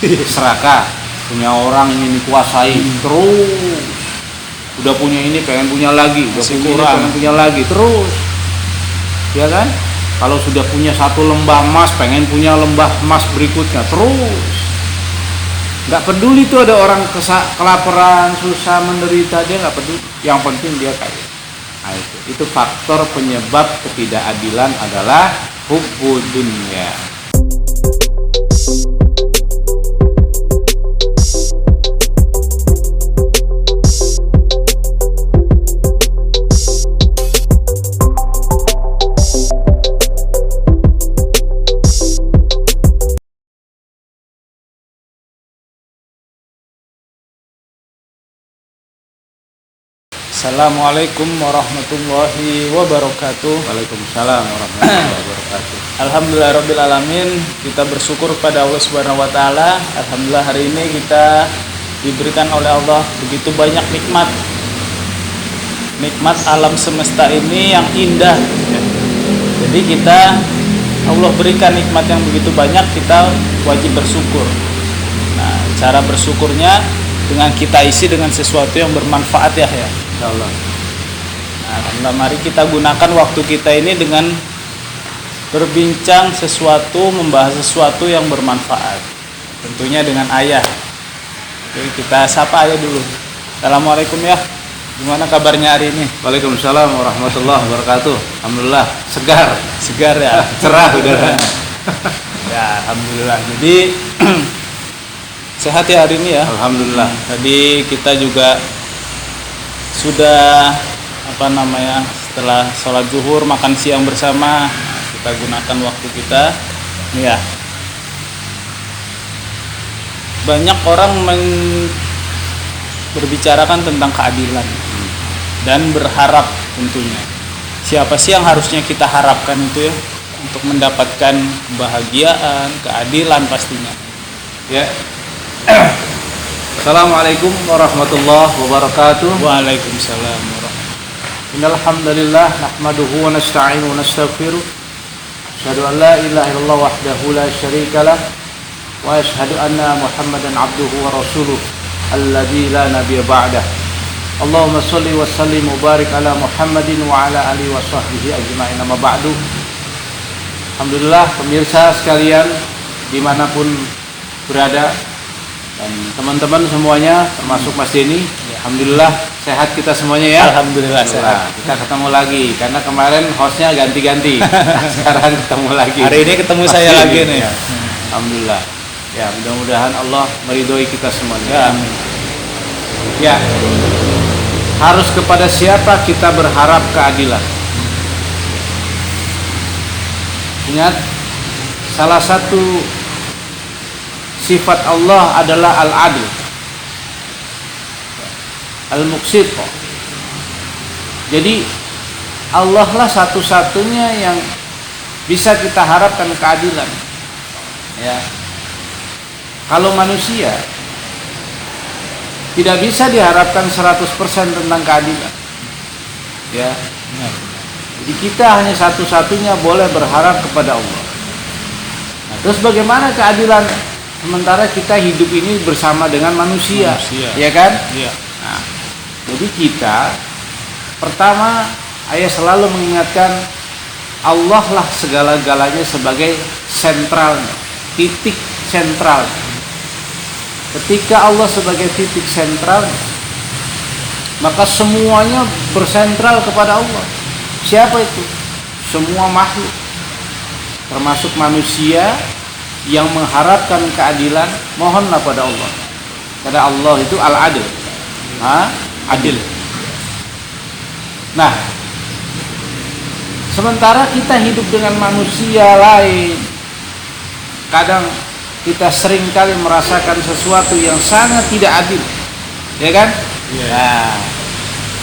serakah, punya orang ingin dikuasai, terus udah punya ini pengen punya lagi, udah punya ini pengen punya lagi, terus ya kan? Kalau sudah punya satu lembah emas pengen punya lembah emas berikutnya, terus nggak peduli tuh ada orang kelaparan, susah, menderita, dia nggak peduli, yang penting dia kaya. Nah, itu faktor penyebab ketidakadilan adalah hubbud dunya. Assalamualaikum warahmatullahi wabarakatuh. Waalaikumsalam warahmatullahi wabarakatuh. Alhamdulillahirabbil alamin. Kita bersyukur pada Allah Subhanahu wa taala. Alhamdulillah hari ini kita diberikan oleh Allah begitu banyak nikmat. Nikmat alam semesta ini yang indah. Jadi kita Allah berikan nikmat yang begitu banyak, kita wajib bersyukur. Nah, cara bersyukurnya dengan kita isi dengan sesuatu yang bermanfaat ya. Insyaallah. Nah, alhamdulillah, mari kita gunakan waktu kita ini dengan berbincang sesuatu, membahas sesuatu yang bermanfaat. Tentunya dengan ayah. Jadi kita sapa ayah dulu. Assalamualaikum ya. Gimana kabarnya hari ini? Waalaikumsalam warahmatullahi wabarakatuh. Alhamdulillah, segar. Segar ya. Cerah udara. Ya, alhamdulillah. Jadi sehat ya hari ini ya. Alhamdulillah. Tadi kita juga sudah setelah sholat zuhur makan siang bersama, kita gunakan waktu kita ya. Banyak orang berbicarakan tentang keadilan dan berharap, tentunya siapa sih yang harusnya kita harapkan itu ya untuk mendapatkan kebahagiaan, keadilan pastinya ya. Assalamualaikum warahmatullahi wabarakatuh. Waalaikumsalam warahmatullahi. Innal hamdalillah nahmaduhu wa nasta'inuhu wa nastaghfiruh. Asyhadu an la ilaha illallah wahdahu la syarika lah wa asyhadu anna Muhammadan abduhu wa rasuluh alladzi la nabiyya ba'dah. Allahumma shalli wa sallim wa barik ala Muhammadin wa ala alihi wa sahbihi ajma'in, amma ba'du. Alhamdulillah pemirsa sekalian dimanapun berada, dan teman-teman semuanya termasuk Mas Denny, alhamdulillah sehat kita semuanya ya. Alhamdulillah sehat. Kita ketemu lagi karena kemarin hostnya ganti-ganti. Sekarang ketemu lagi. Hari ini ketemu saya lagi nih. Ya. Alhamdulillah. Ya, mudah-mudahan Allah meridhoi kita semuanya. Ya, amin. Ya. Harus kepada siapa kita berharap keadilan? Ingat, salah satu sifat Allah adalah al-adil, al-muqsit. Jadi Allah lah satu-satunya yang bisa kita harapkan keadilan ya. Kalau manusia tidak bisa diharapkan 100% tentang keadilan ya. Jadi kita hanya satu-satunya boleh berharap kepada Allah. Nah, terus bagaimana keadilan sementara kita hidup ini bersama dengan manusia. Ya kan? Iya. Nah, jadi kita pertama, ayah selalu mengingatkan Allah lah segala-galanya sebagai sentralnya, titik sentral. Ketika Allah sebagai titik sentral, maka semuanya bersentral kepada Allah. Siapa itu? Semua makhluk, termasuk manusia yang mengharapkan keadilan, mohonlah pada Allah. Karena Allah itu al-adil, adil. Nah, sementara kita hidup dengan manusia lain, kadang kita seringkali merasakan sesuatu yang sangat tidak adil, ya kan? Yeah. Nah,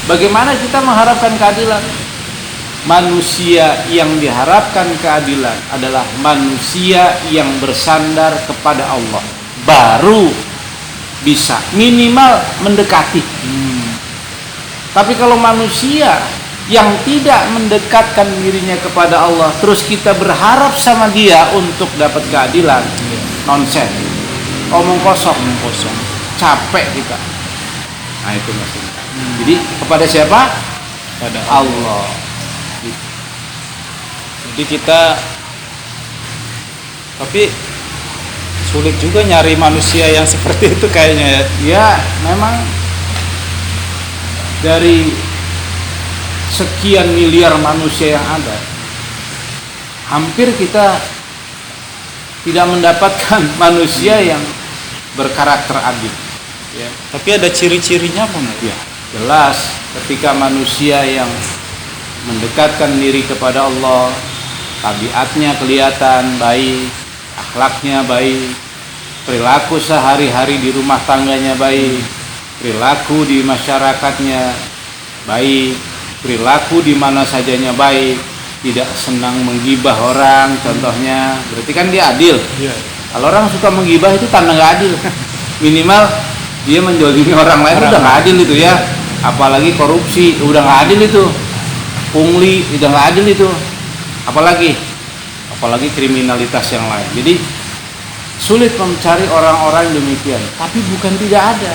bagaimana kita mengharapkan keadilan? Manusia yang diharapkan keadilan adalah manusia yang bersandar kepada Allah, baru bisa minimal mendekati. Tapi kalau manusia yang tidak mendekatkan dirinya kepada Allah, terus kita berharap sama dia untuk dapat keadilan, nonsen. omong kosong, kosong. capek kita. Nah itu maksudnya. Jadi kepada siapa? Pada Allah. Jadi kita, tapi sulit juga nyari manusia yang seperti itu kayaknya ya. Ya memang dari sekian miliar manusia yang ada, hampir kita tidak mendapatkan manusia yang berkarakter adil. Ya. Tapi ada ciri-cirinya apa enggak? Ya, jelas ketika manusia yang mendekatkan diri kepada Allah, tabiatnya kelihatan baik, akhlaknya baik, perilaku sehari-hari di rumah tangganya baik, perilaku di masyarakatnya baik, perilaku di mana sajanya baik, tidak senang menggibah orang contohnya, berarti kan dia adil. Iya. Kalau orang suka menggibah itu tanda nggak adil. Minimal dia menjolimi orang lain udah nggak adil itu ya. Apalagi korupsi udah nggak adil itu. Pungli udah nggak adil itu. Apalagi kriminalitas yang lain. Jadi sulit mencari orang-orang demikian. Tapi bukan tidak ada.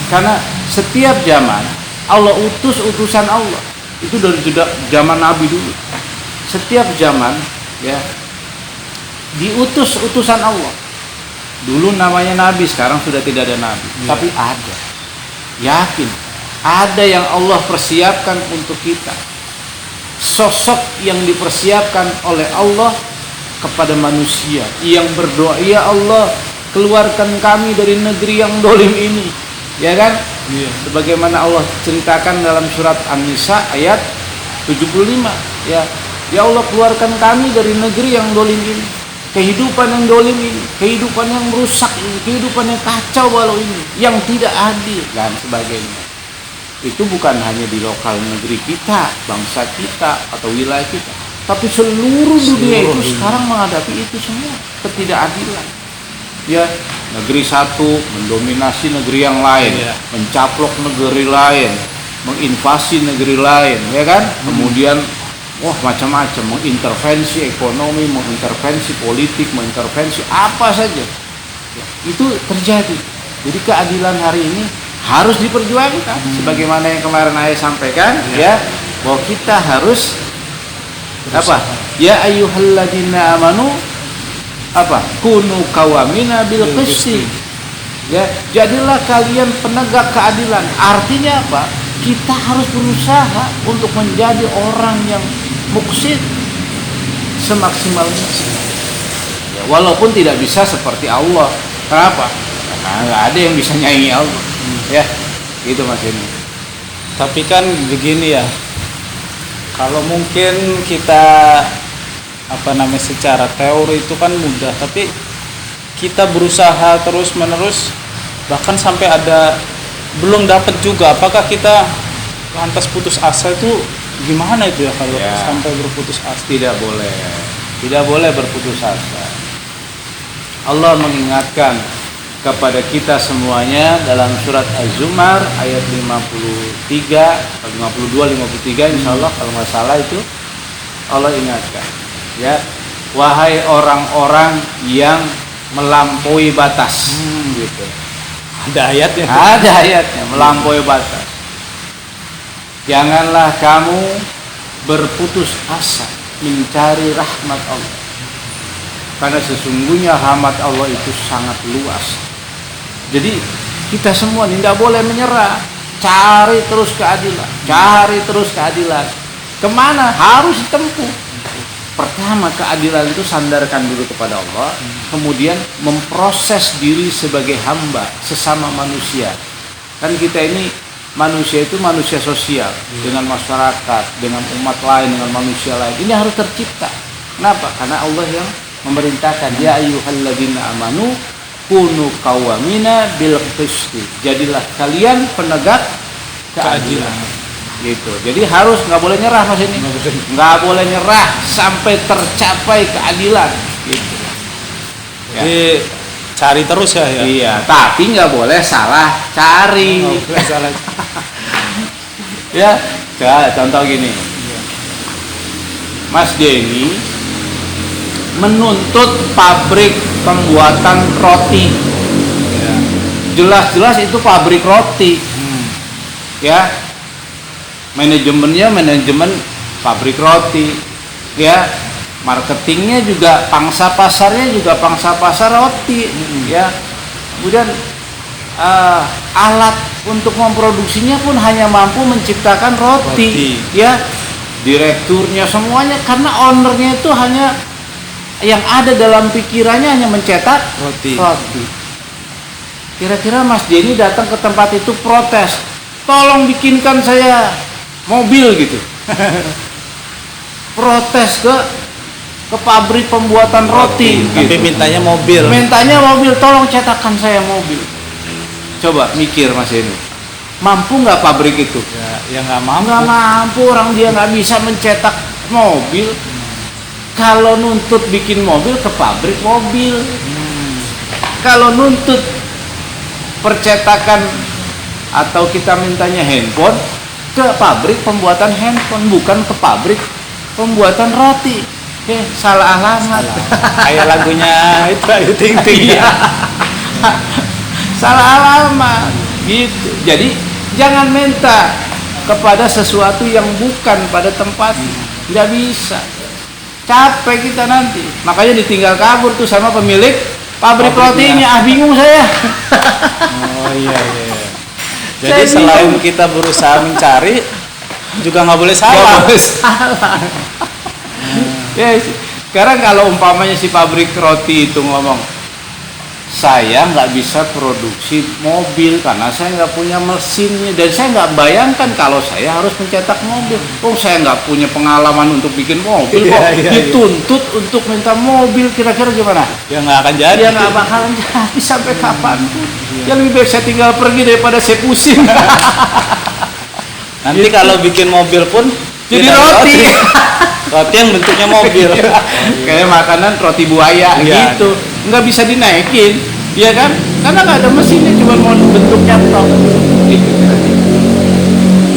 Karena setiap zaman Allah utus utusan Allah. Itu dari zaman Nabi dulu. Setiap zaman ya diutus utusan Allah. Dulu namanya Nabi, sekarang sudah tidak ada Nabi. Ya. Tapi ada. Yakin. Ada yang Allah persiapkan untuk kita. Sosok yang dipersiapkan oleh Allah kepada manusia. Yang berdoa, ya Allah, keluarkan kami dari negeri yang dolim ini. Ya kan? Iya. Sebagaimana Allah ceritakan dalam surat An-Nisa ayat 75. Ya Allah, keluarkan kami dari negeri yang dolim ini. Kehidupan yang dolim ini, kehidupan yang rusak ini, kehidupan yang kacau balau ini, yang tidak adil dan sebagainya. Itu bukan hanya di lokal negeri kita, bangsa kita atau wilayah kita, tapi seluruh dunia itu sekarang menghadapi itu semua, ketidakadilan. Ya, negeri satu mendominasi negeri yang lain, mencaplok negeri lain, menginvasi negeri lain, ya kan? Kemudian macam-macam, mengintervensi ekonomi, mengintervensi politik, mengintervensi apa saja. Ya, itu terjadi. Jadi keadilan hari ini harus diperjuangkan. Sebagaimana yang kemarin saya sampaikan, ya, bahwa kita harus apa? Ya ayyuhalladzina amanu kunu qawamina bil qisti. Ya, jadilah kalian penegak keadilan. Artinya apa? Kita harus berusaha untuk menjadi orang yang muksid semaksimal mungkin. Ya, walaupun tidak bisa seperti Allah. Kenapa? Karena nggak ada yang bisa nyaingi Allah. Ya, gitu Mas ini. Tapi kan begini ya. Kalau mungkin kita secara teori itu kan mudah, tapi kita berusaha terus-menerus bahkan sampai ada belum dapat juga, apakah kita lantas putus asa? Itu gimana itu ya kalau sampai berputus asa? Tidak boleh berputus asa. Allah mengingatkan kepada kita semuanya dalam surat Az-Zumar ayat 53, 52, 53 insyaallah kalau nggak salah itu Allah ingatkan, ya, wahai orang-orang yang melampaui batas, gitu. Ada ayatnya. Ada ayatnya, melampaui batas. Janganlah kamu berputus asa mencari rahmat Allah. Karena sesungguhnya rahmat Allah itu sangat luas. Jadi kita semua tidak boleh menyerah. Cari terus keadilan. Cari terus keadilan. Kemana? Harus ditempuh. Pertama, keadilan itu sandarkan dulu kepada Allah, kemudian memproses diri sebagai hamba sesama manusia. Kan kita ini manusia itu manusia sosial, dengan masyarakat, dengan umat lain, dengan manusia lain. Ini harus tercipta. Kenapa? Karena Allah yang memerintahkan, ya ayyuhalladzina amanu kunu qawamina bil qisti. Jadilah kalian penegak keadilan. Gitu. Jadi harus nggak boleh nyerah Mas ini. Nggak boleh nyerah sampai tercapai keadilan. Gitu. Ya. Jadi cari terus ya. Iya, tapi nggak boleh salah cari. Salah. Ya, contoh gini. Mas Denny menuntut pabrik pembuatan roti jelas-jelas itu pabrik roti. Ya, manajemennya manajemen pabrik roti. Ya, marketingnya juga pangsa pasarnya juga pangsa pasar roti. Ya, kemudian alat untuk memproduksinya pun hanya mampu menciptakan roti. Ya, direkturnya semuanya, karena ownernya itu hanya yang ada dalam pikirannya hanya mencetak roti. Kira-kira Mas Denny datang ke tempat itu protes, tolong bikinkan saya mobil gitu. Protes ke pabrik pembuatan roti gitu. Tapi mintanya mobil, tolong cetakkan saya mobil. Coba mikir Mas Denny, mampu nggak pabrik itu? Ya nggak mampu. Nggak mampu, orang dia nggak bisa mencetak mobil. Kalau nuntut bikin mobil ke pabrik mobil. Kalau nuntut percetakan atau kita mintanya handphone, ke pabrik pembuatan handphone, bukan ke pabrik pembuatan roti. Salah alamat. Kayak lagunya itu Ayu Ting Ting. Salah alamat gitu. Jadi jangan minta kepada sesuatu yang bukan pada tempatnya. Nggak bisa. Capek kita nanti. Makanya ditinggal kabur tuh sama pemilik pabrik rotinya. Bingung saya. Oh iya. Jadi selain kita berusaha mencari, juga nggak boleh salah. Ya, sekarang kalau umpamanya si pabrik roti itu ngomong, saya nggak bisa produksi mobil karena saya nggak punya mesinnya, dan saya nggak bayangkan kalau saya harus mencetak mobil. Saya nggak punya pengalaman untuk bikin mobil, dituntut untuk minta mobil, kira-kira gimana? Ya nggak akan jadi. Ya nggak bakalan jadi sampai kapanpun. Ya lebih baik saya tinggal pergi daripada saya pusing. Nanti kalau bikin mobil pun jadi roti. Roti yang bentuknya mobil. Kayak makanan roti buaya gitu. Nggak bisa dinaikin, ya kan? Karena nggak ada mesinnya, cuma mau bentuknya tok. Gitu.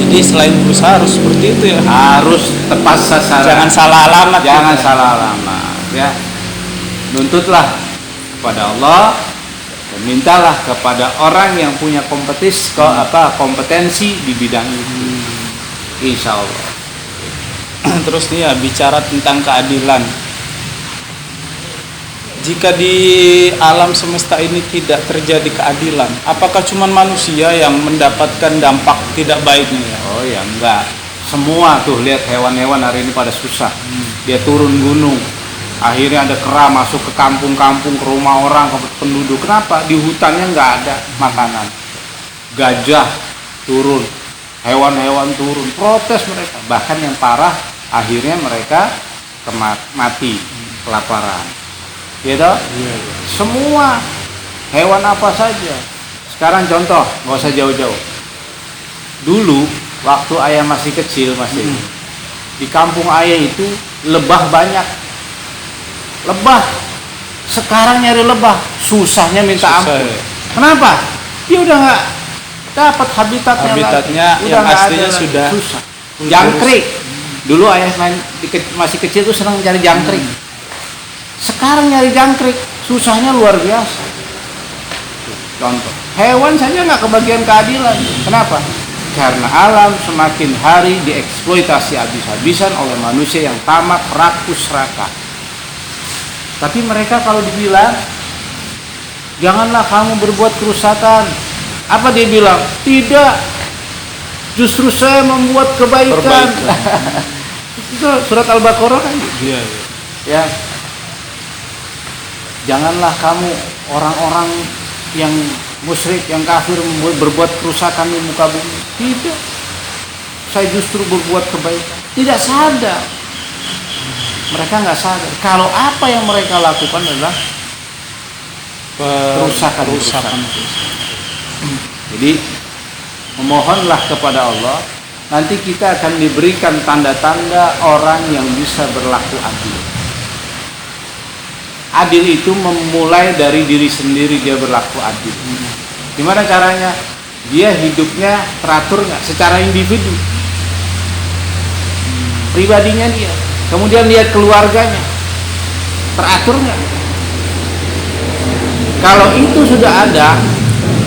Jadi selain berusaha harus seperti itu ya. Harus tepat sasaran. Jangan salah alamat. Salah alamat. Ya. Nuntutlah kepada Allah dan mintalah kepada orang yang punya kompetensi di bidang itu. Insya Allah. Terus nih ya, bicara tentang keadilan. Jika di alam semesta ini tidak terjadi keadilan, apakah cuma manusia yang mendapatkan dampak tidak baiknya ya? Oh ya, enggak. Semua tuh, lihat hewan-hewan hari ini pada susah. Dia turun gunung, akhirnya ada kera masuk ke kampung-kampung, ke rumah orang, ke penduduk. Kenapa? Di hutannya nggak ada makanan. Gajah turun, hewan-hewan turun, protes mereka. Bahkan yang parah, akhirnya mereka mati kelaparan. Gitu? Semua hewan apa saja. Sekarang contoh, nggak usah jauh-jauh. Dulu waktu ayah masih kecil, di kampung ayah itu lebah banyak. Lebah. Sekarang nyari lebah susahnya minta ampun. Kenapa? Dia udah nggak dapat habitatnya lagi. Yang aslinya sudah susah. Jangkrik. Dulu ayah masih kecil tuh senang mencari jangkrik. Sekarang nyari jangkrik susahnya luar biasa. Contoh, hewan saja nggak kebagian keadilan. Kenapa? Karena alam semakin hari dieksploitasi habis-habisan oleh manusia yang tamak, rakus, serakah. Tapi mereka kalau dibilang, janganlah kamu berbuat kerusakan, apa dia bilang? Tidak, justru saya membuat kebaikan. Itu surat Al-Baqarah kan? Iya. Ya. Janganlah kamu orang-orang yang musyrik, yang kafir berbuat kerusakan di muka bumi. Tidak. Saya justru berbuat kebaikan. Tidak sadar. Mereka nggak sadar. Kalau apa yang mereka lakukan adalah kerusakan. Jadi memohonlah kepada Allah. Nanti kita akan diberikan tanda-tanda orang yang bisa berlaku adil. Adil itu memulai dari diri sendiri, dia berlaku adil. Gimana caranya? Dia hidupnya teratur nggak secara individu, pribadinya dia. Kemudian lihat keluarganya, teratur nggak? Kalau itu sudah ada,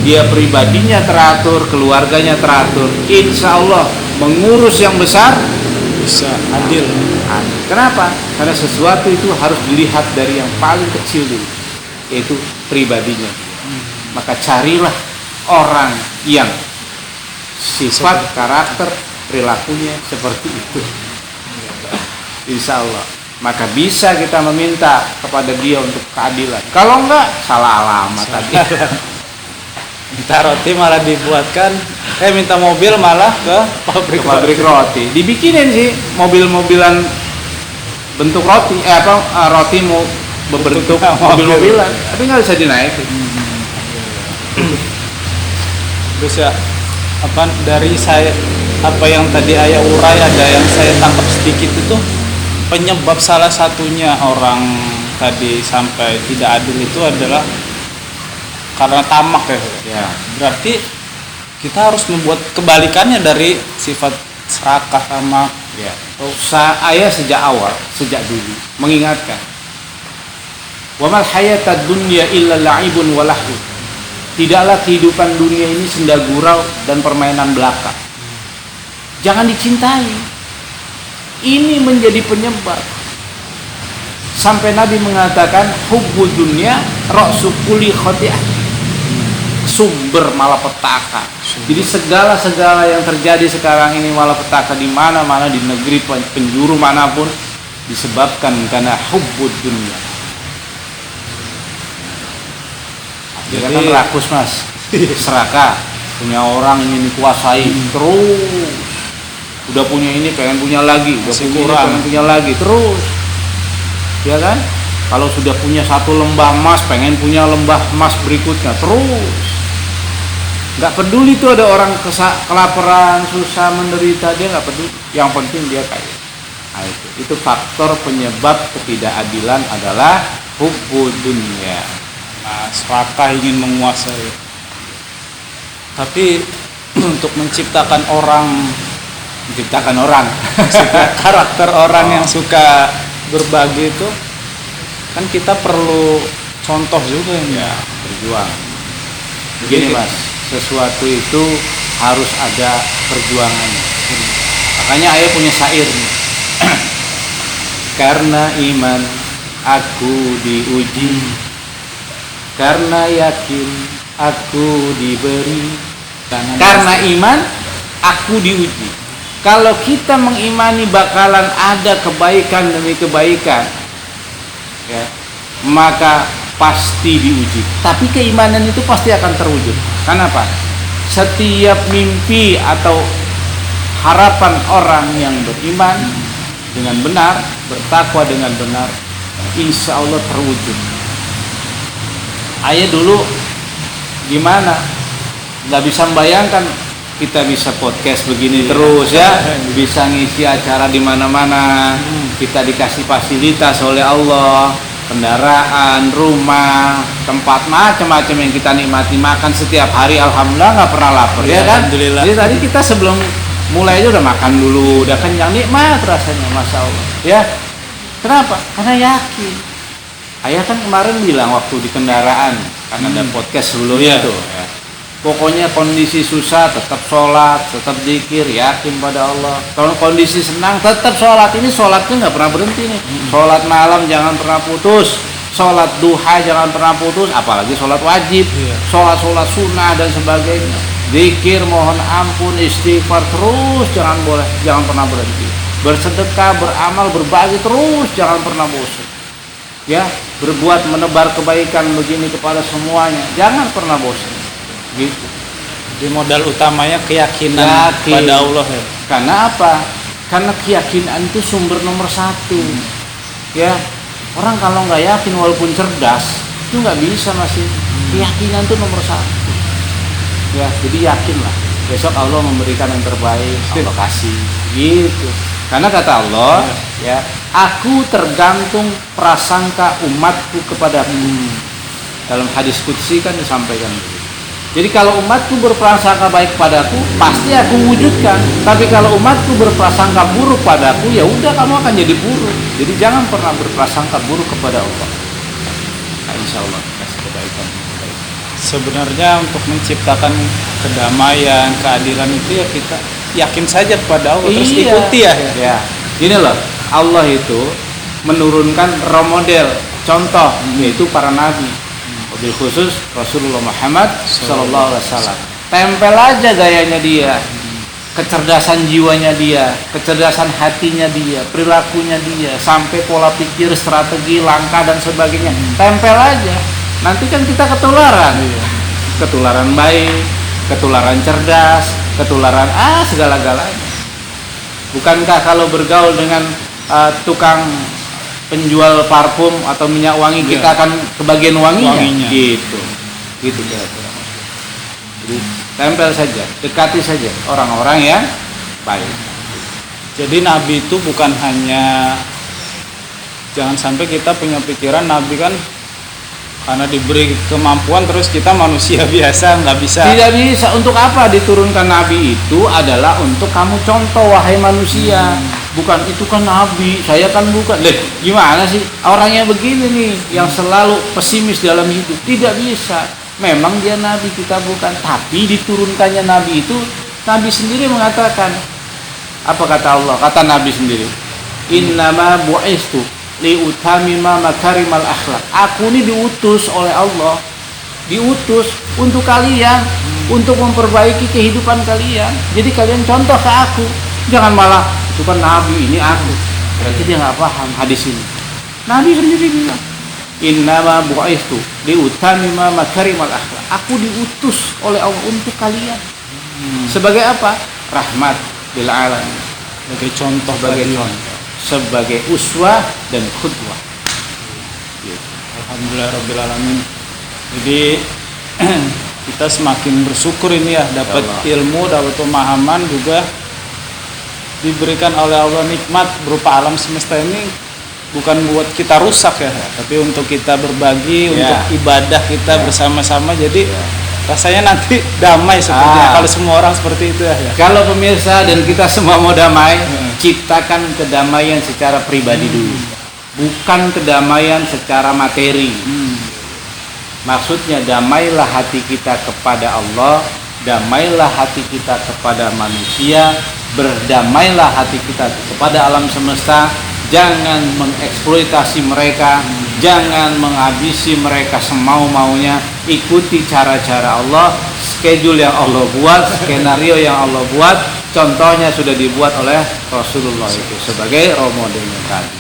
dia pribadinya teratur, keluarganya teratur, insya Allah mengurus yang besar bisa adil. Kenapa? Karena sesuatu itu harus dilihat dari yang paling kecil dulu, yaitu pribadinya. Maka carilah orang yang sifat, karakter, perilakunya seperti itu, insya Allah maka bisa kita meminta kepada dia untuk keadilan. Kalau enggak, salah alamat tadi. Minta roti malah dibuatkan, minta mobil malah ke pabrik roti. Dibikinin sih mobil-mobilan bentuk roti, roti mau berbentuk mobil-mobilan, tapi nggak bisa dinaikin. Terus ya, dari saya yang tadi ayah urai, ada yang saya tangkap sedikit itu, penyebab salah satunya orang tadi sampai tidak adil itu adalah karena tamak ya. Berarti kita harus membuat kebalikannya dari sifat serakah, tamak ya. Ayah sejak dulu mengingatkan, wa mal hayatad dunya illa la'ibun wa lahu. Tidaklah kehidupan dunia ini senda gurau dan permainan belaka. Jangan dicintai. Ini menjadi penyebab sampai Nabi mengatakan hubbud dunya ra'su kulli khati'ah, sumber malapetaka. Jadi segala yang terjadi sekarang ini malapetaka di mana-mana, di negeri penjuru manapun, disebabkan karena hubbud dunya. Jadi kan rakus mas, serakah, punya orang ingin dikuasai terus. Udah punya ini pengen punya lagi, udah punya ini pengen punya lagi terus, ya kan? Kalau sudah punya satu lembah emas pengen punya lembah emas berikutnya terus. Nggak peduli tuh ada orang kelaparan, susah, menderita, dia nggak peduli. Yang penting dia kaya. Nah, itu faktor penyebab ketidakadilan adalah hubbud dunya. Nah, serakah ingin menguasai. Tapi untuk menciptakan karakter orang yang suka berbagi itu kan kita perlu contoh juga ya, berjuang. Begini mas, sesuatu itu harus ada perjuangannya. Makanya ayah punya syair nih. Karena iman aku diuji, karena yakin aku diberi. Karena iman aku diuji. Kalau kita mengimani bakalan ada kebaikan demi kebaikan, ya, maka pasti diuji. Tapi keimanan itu pasti akan terwujud. Kenapa? Setiap mimpi atau harapan orang yang beriman dengan benar, bertakwa dengan benar, insya Allah terwujud. Ayah dulu gimana? Gak bisa membayangkan kita bisa podcast begini terus ya, bisa ngisi acara di mana-mana, kita dikasih fasilitas oleh Allah, kendaraan, rumah, tempat macam-macam yang kita nikmati, makan setiap hari, alhamdulillah nggak pernah lapar ya kan. Jadi tadi kita sebelum mulai aja udah makan dulu, udah kenyang, nikmat rasanya, masya Allah ya. Kenapa? Karena yakin. Ayah kan kemarin bilang waktu di kendaraan, kan ada podcast sebelumnya tuh ya. Pokoknya kondisi susah tetap sholat, tetap zikir, yakin pada Allah. Kalau kondisi senang tetap sholat. Ini sholatnya nggak pernah berhenti nih. Sholat malam jangan pernah putus, sholat duha jangan pernah putus, apalagi sholat wajib, sholat sunnah dan sebagainya. Zikir, mohon ampun, istighfar terus, jangan pernah berhenti. Bersedekah, beramal, berbagi terus, jangan pernah bosan. Ya, berbuat menebar kebaikan begini kepada semuanya, jangan pernah bosan. Gitu. Di modal utamanya keyakinan pada Allah ya. Karena apa? Karena keyakinan itu sumber nomor satu. Ya, orang kalau nggak yakin walaupun cerdas itu nggak bisa masih. Keyakinan itu nomor satu. Ya, jadi yakinlah. Besok Allah memberikan yang terbaik. Allah kasih. Gitu. Karena kata Allah, ya, aku tergantung prasangka umatku kepadamu. Dalam hadis qudsi kan disampaikan begitu. Jadi kalau umatku berprasangka baik padaku, pasti aku wujudkan. Tapi kalau umatku berprasangka buruk padaku, ya udah kamu akan jadi buruk. Jadi jangan pernah berprasangka buruk kepada Allah. Nah, insya Allah kasih kebaikan. sebenarnya untuk menciptakan kedamaian, keadilan itu ya kita yakin saja kepada Allah, terus ikuti ya. Ya. Gini loh, Allah itu menurunkan role model, contoh yaitu para nabi. Wabil khusus Rasulullah Muhammad sallallahu alaihi wasallam. Tempel aja gayanya dia, kecerdasan jiwanya dia, kecerdasan hatinya dia, perilakunya dia, sampai pola pikir, strategi, langkah dan sebagainya. Tempel aja. Nanti kan kita ketularan. Ketularan baik, ketularan cerdas, ketularan segala-galanya. Bukankah kalau bergaul dengan tukang penjual parfum atau minyak wangi, kita akan kebagian wanginya. Gitu kira-kira. Jadi tempel saja, dekati saja orang-orang yang baik. Jadi Nabi itu bukan hanya, jangan sampai kita punya pikiran Nabi kan karena diberi kemampuan terus kita manusia biasa nggak bisa. Tidak bisa. Untuk apa diturunkan Nabi itu adalah untuk kamu contoh, wahai manusia. Bukan itu kan Nabi, saya kan bukan. Gimana sih orangnya begini nih, yang selalu pesimis dalam hidup? Tidak bisa. Memang dia Nabi, kita bukan. Tapi diturunkannya Nabi itu, Nabi sendiri mengatakan, apa kata Allah? Kata Nabi sendiri, innama bu'istu liutamima makarimal akhlak. Aku ini diutus oleh Allah, diutus untuk kalian, untuk memperbaiki kehidupan kalian. Jadi kalian contoh ke aku, jangan malah itu kan Nabi, ini aku. Berarti dia nggak paham hadis ini. Nabi sendiri bilang, innama bu'istu liutamima makarimal akhlak. Aku diutus oleh Allah untuk kalian. Sebagai apa? Rahmat lil alamin. Sebagai contoh, sebagai uswah dan khudwah. Alhamdulillah rabbil alamin. Jadi kita semakin bersyukur ini ya, dapat ilmu, dapat pemahaman, juga diberikan oleh Allah nikmat berupa alam semesta ini bukan buat kita rusak ya, tapi untuk kita berbagi, untuk ibadah kita bersama-sama. Jadi rasanya nanti damai sepertinya kalau semua orang seperti itu ya. Kalau pemirsa dan kita semua mau damai, ciptakan kedamaian secara pribadi dulu, bukan kedamaian secara materi. Maksudnya damailah hati kita kepada Allah, damailah hati kita kepada manusia, berdamailah hati kita kepada alam semesta. Jangan mengeksploitasi mereka, jangan menghabisi mereka semau-maunya. Ikuti cara-cara Allah, schedule yang Allah buat, skenario yang Allah buat. Contohnya sudah dibuat oleh Rasulullah itu sebagai role modelnya tadi.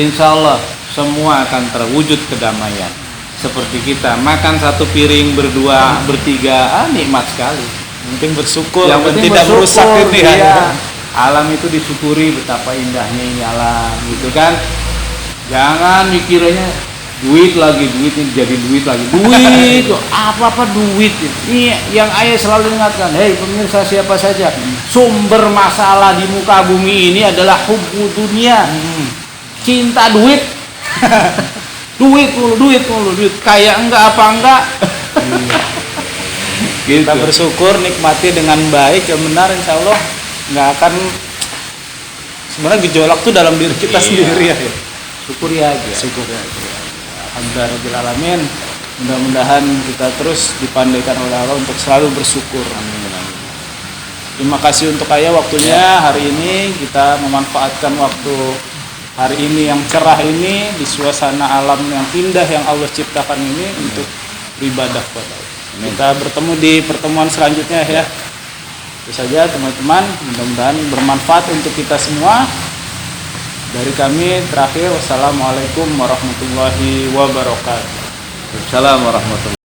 Insya Allah semua akan terwujud kedamaian. Seperti kita makan satu piring berdua, bertiga, nikmat sekali. Mungkin bersyukur, yang penting tidak merusak ini ya. Alam itu disyukuri, betapa indahnya ini alam, gitu kan. Jangan mikirnya duit lagi, duit ini jadi duit lagi, duit apa duit. Ini yang ayah selalu ingatkan, hei pemirsa siapa saja, sumber masalah di muka bumi ini adalah hubbu dunia, cinta duit. duit mulu, kayak enggak apa enggak. Gitu. Kita bersyukur, nikmati dengan baik, yang benar, insya Allah nggak akan. Sebenarnya gejolak tuh dalam diri kita sendiri ya. Syukuri aja. Alhamdulillah rabbil alamin. Mudah-mudahan kita terus dipandaikan oleh Allah untuk selalu bersyukur. Amin. Terima kasih untuk ayah waktunya hari ini. Kita memanfaatkan waktu hari ini yang cerah ini di suasana alam yang indah yang Allah ciptakan ini untuk beribadah kepada Allah. Kita bertemu di pertemuan selanjutnya ya. Itu saja teman-teman, mudah-mudahan bermanfaat untuk kita semua. Dari kami terakhir, wassalamualaikum warahmatullahi wabarakatuh. Assalamualaikum warahmatullahi wabarakatuh.